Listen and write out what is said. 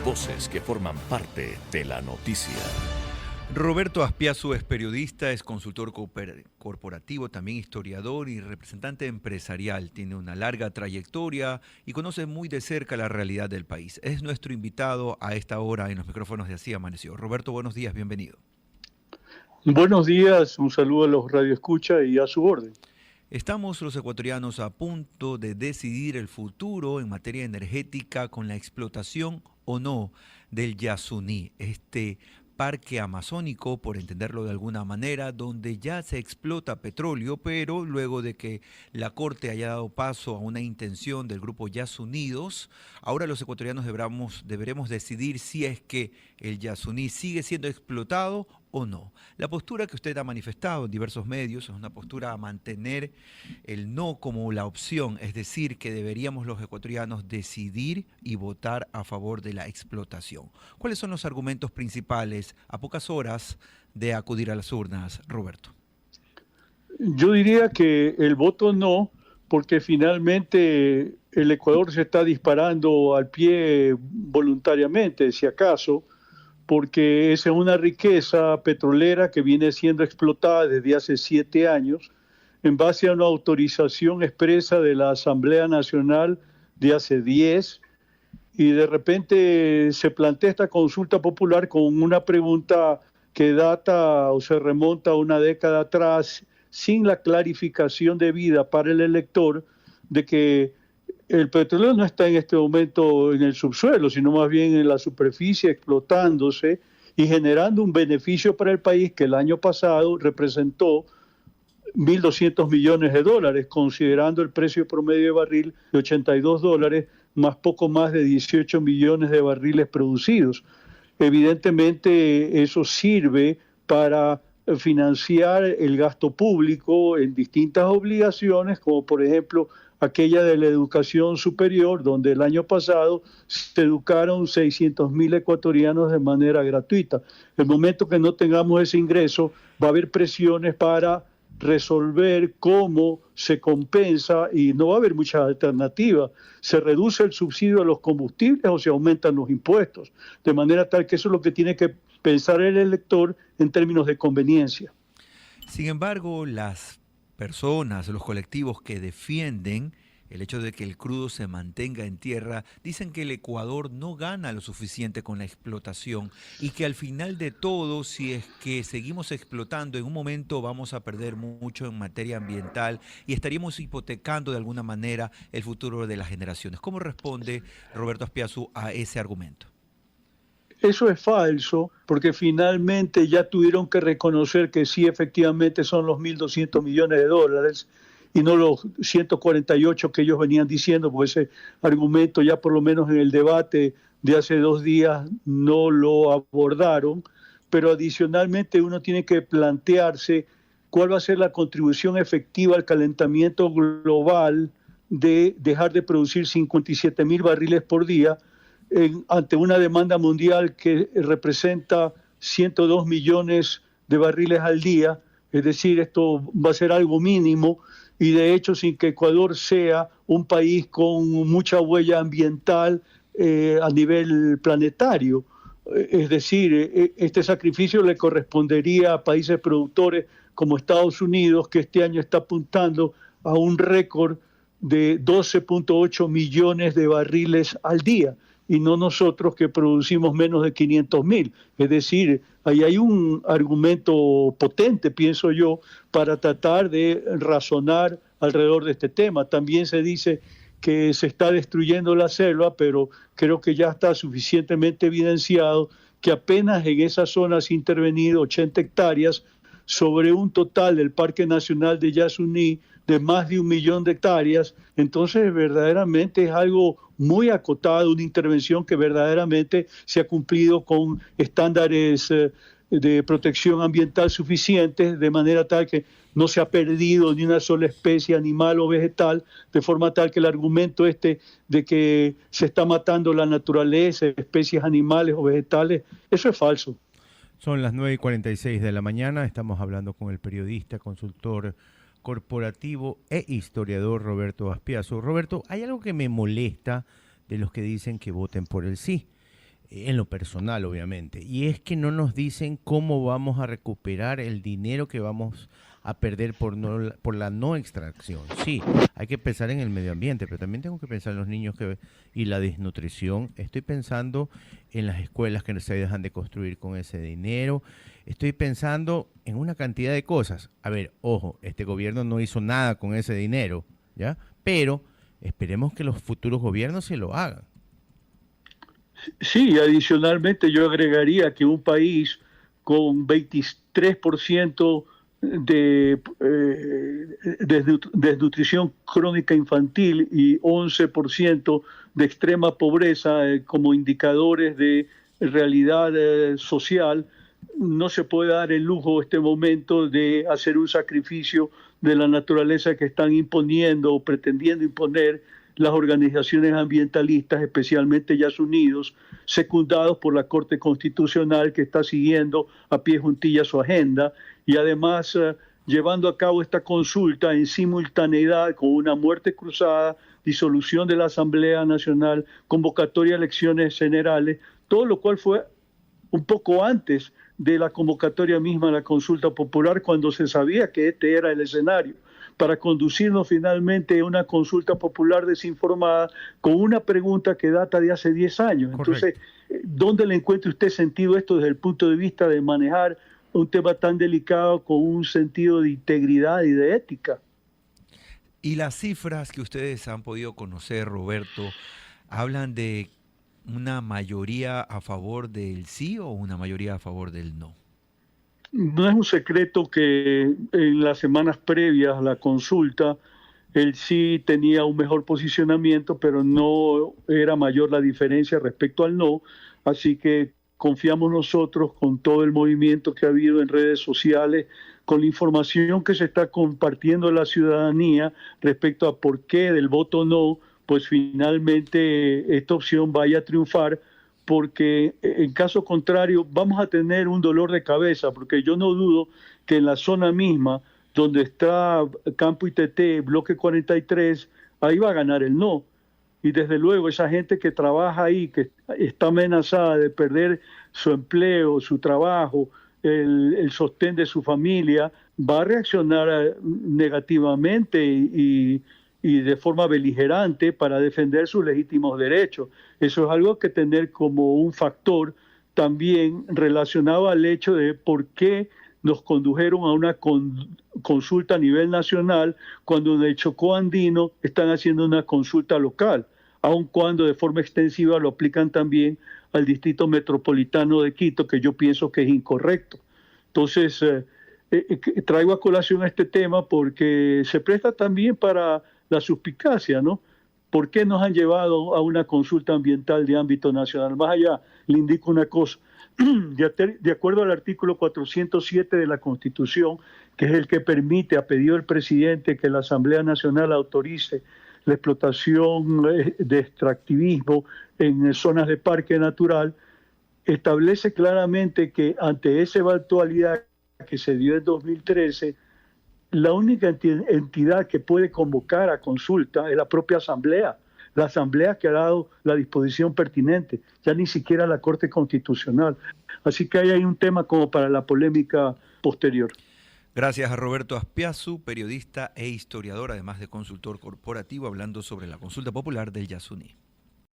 Voces que forman parte de la noticia. Roberto Aspiazu es periodista, es consultor corporativo, también historiador y representante empresarial. Tiene una larga trayectoria y conoce muy de cerca la realidad del país. Es nuestro invitado a esta hora en los micrófonos de Así Amaneció. Roberto, buenos días, bienvenido. Buenos días, un saludo a los radioescucha y a su orden. Estamos los ecuatorianos a punto de decidir el futuro en materia energética con la explotación o no del Yasuní, este parque amazónico, por entenderlo de alguna manera, donde ya se explota petróleo, pero luego de que la Corte haya dado paso a una intención del grupo Yasunidos, ahora los ecuatorianos deberemos decidir si es que el Yasuní sigue siendo explotado o no. La postura que usted ha manifestado en diversos medios es una postura a mantener el no como la opción, es decir, que deberíamos los ecuatorianos decidir y votar a favor de la explotación. ¿Cuáles son los argumentos principales a pocas horas de acudir a las urnas, Roberto? Yo diría que el voto no, porque finalmente el Ecuador se está disparando al pie voluntariamente, si acaso, porque esa es una riqueza petrolera que viene siendo explotada desde hace 7 años en base a una autorización expresa de la Asamblea Nacional de hace 10, y de repente se plantea esta consulta popular con una pregunta que data o se remonta a una década atrás, sin la clarificación debida para el elector de que el petróleo no está en este momento en el subsuelo, sino más bien en la superficie explotándose y generando un beneficio para el país que el año pasado representó 1.200 millones de dólares, considerando el precio promedio de barril de $82, más poco más de 18 millones de barriles producidos. Evidentemente eso sirve para financiar el gasto público en distintas obligaciones, como por ejemplo aquella de la educación superior, donde el año pasado se educaron 600.000 ecuatorianos de manera gratuita. El momento que no tengamos ese ingreso, va a haber presiones para resolver cómo se compensa y no va a haber muchas alternativas. Se reduce el subsidio a los combustibles o se aumentan los impuestos, de manera tal que eso es lo que tiene que pensar el elector en términos de conveniencia. Sin embargo, las personas, los colectivos que defienden el hecho de que el crudo se mantenga en tierra, dicen que el Ecuador no gana lo suficiente con la explotación y que al final de todo, si es que seguimos explotando, en un momento vamos a perder mucho en materia ambiental y estaríamos hipotecando de alguna manera el futuro de las generaciones. ¿Cómo responde Roberto Aspiazu a ese argumento? Eso es falso, porque finalmente ya tuvieron que reconocer que sí, efectivamente son los 1.200 millones de dólares y no los 148 que ellos venían diciendo, porque ese argumento ya por lo menos en el debate de hace 2 días no lo abordaron, pero adicionalmente uno tiene que plantearse cuál va a ser la contribución efectiva al calentamiento global de dejar de producir 57.000 barriles por día, ante una demanda mundial que representa 102 millones de barriles al día. Es decir, esto va a ser algo mínimo y de hecho sin que Ecuador sea un país con mucha huella ambiental a nivel planetario. Es decir, este sacrificio le correspondería a países productores como Estados Unidos, que este año está apuntando a un récord de 12.8 millones de barriles al día, y no nosotros que producimos menos de 500.000. Es decir, ahí hay un argumento potente, pienso yo, para tratar de razonar alrededor de este tema. También se dice que se está destruyendo la selva, pero creo que ya está suficientemente evidenciado que apenas en esa zona se han intervenido 80 hectáreas sobre un total del Parque Nacional de Yasuní de más de 1 millón de hectáreas. Entonces verdaderamente es algo muy acotado, una intervención que verdaderamente se ha cumplido con estándares de protección ambiental suficientes, de manera tal que no se ha perdido ni una sola especie animal o vegetal, de forma tal que el argumento de que se está matando la naturaleza, especies animales o vegetales, eso es falso. Son las 9:46 de la mañana, estamos hablando con el periodista, consultor corporativo e historiador Roberto Aspiazu. Roberto, hay algo que me molesta de los que dicen que voten por el sí. en lo personal obviamente, y es que no nos dicen cómo vamos a recuperar el dinero que vamos a perder por la no extracción. Sí, hay que pensar en el medio ambiente, pero también tengo que pensar en los niños y la desnutrición. Estoy pensando en las escuelas que se dejan de construir con ese dinero. Estoy pensando en una cantidad de cosas. A ver, ojo, este gobierno no hizo nada con ese dinero, ¿ya? Pero esperemos que los futuros gobiernos se lo hagan. Sí, adicionalmente yo agregaría que un país con 23% de desnutrición crónica infantil y 11% de extrema pobreza como indicadores de realidad social, no se puede dar el lujo este momento de hacer un sacrificio de la naturaleza que están imponiendo o pretendiendo imponer las organizaciones ambientalistas, especialmente Yasunidos, secundados por la Corte Constitucional que está siguiendo a pie juntilla su agenda y además llevando a cabo esta consulta en simultaneidad con una muerte cruzada, disolución de la Asamblea Nacional, convocatoria a elecciones generales, todo lo cual fue un poco antes de la convocatoria misma a la consulta popular, cuando se sabía que este era el escenario, para conducirnos finalmente a una consulta popular desinformada con una pregunta que data de hace 10 años. Correcto. Entonces, ¿dónde le encuentra usted sentido esto desde el punto de vista de manejar un tema tan delicado con un sentido de integridad y de ética? Y las cifras que ustedes han podido conocer, Roberto, hablan de una mayoría a favor del sí o una mayoría a favor del no. No es un secreto que en las semanas previas a la consulta él sí tenía un mejor posicionamiento, pero no era mayor la diferencia respecto al no, así que confiamos nosotros con todo el movimiento que ha habido en redes sociales, con la información que se está compartiendo en la ciudadanía respecto a por qué del voto no, pues finalmente esta opción vaya a triunfar, porque en caso contrario vamos a tener un dolor de cabeza, porque yo no dudo que en la zona misma, donde está Campo ITT, Bloque 43, ahí va a ganar el no. Y desde luego esa gente que trabaja ahí, que está amenazada de perder su empleo, su trabajo, el sostén de su familia, va a reaccionar negativamente y de forma beligerante para defender sus legítimos derechos. Eso es algo que tener como un factor también relacionado al hecho de por qué nos condujeron a una consulta a nivel nacional cuando en el Chocó andino están haciendo una consulta local, aun cuando de forma extensiva lo aplican también al Distrito Metropolitano de Quito, que yo pienso que es incorrecto. Entonces, traigo a colación este tema porque se presta también para la suspicacia, ¿no? ¿Por qué nos han llevado a una consulta ambiental de ámbito nacional? Más allá, le indico una cosa. De acuerdo al artículo 407 de la Constitución, que es el que permite, a pedido del presidente, que la Asamblea Nacional autorice la explotación de extractivismo en zonas de parque natural, establece claramente que ante esa eventualidad que se dio en 2013, la única entidad que puede convocar a consulta es la propia Asamblea, la Asamblea que ha dado la disposición pertinente, ya ni siquiera la Corte Constitucional. Así que ahí hay un tema como para la polémica posterior. Gracias a Roberto Aspiazu, periodista e historiador, además de consultor corporativo, hablando sobre la consulta popular del Yasuní.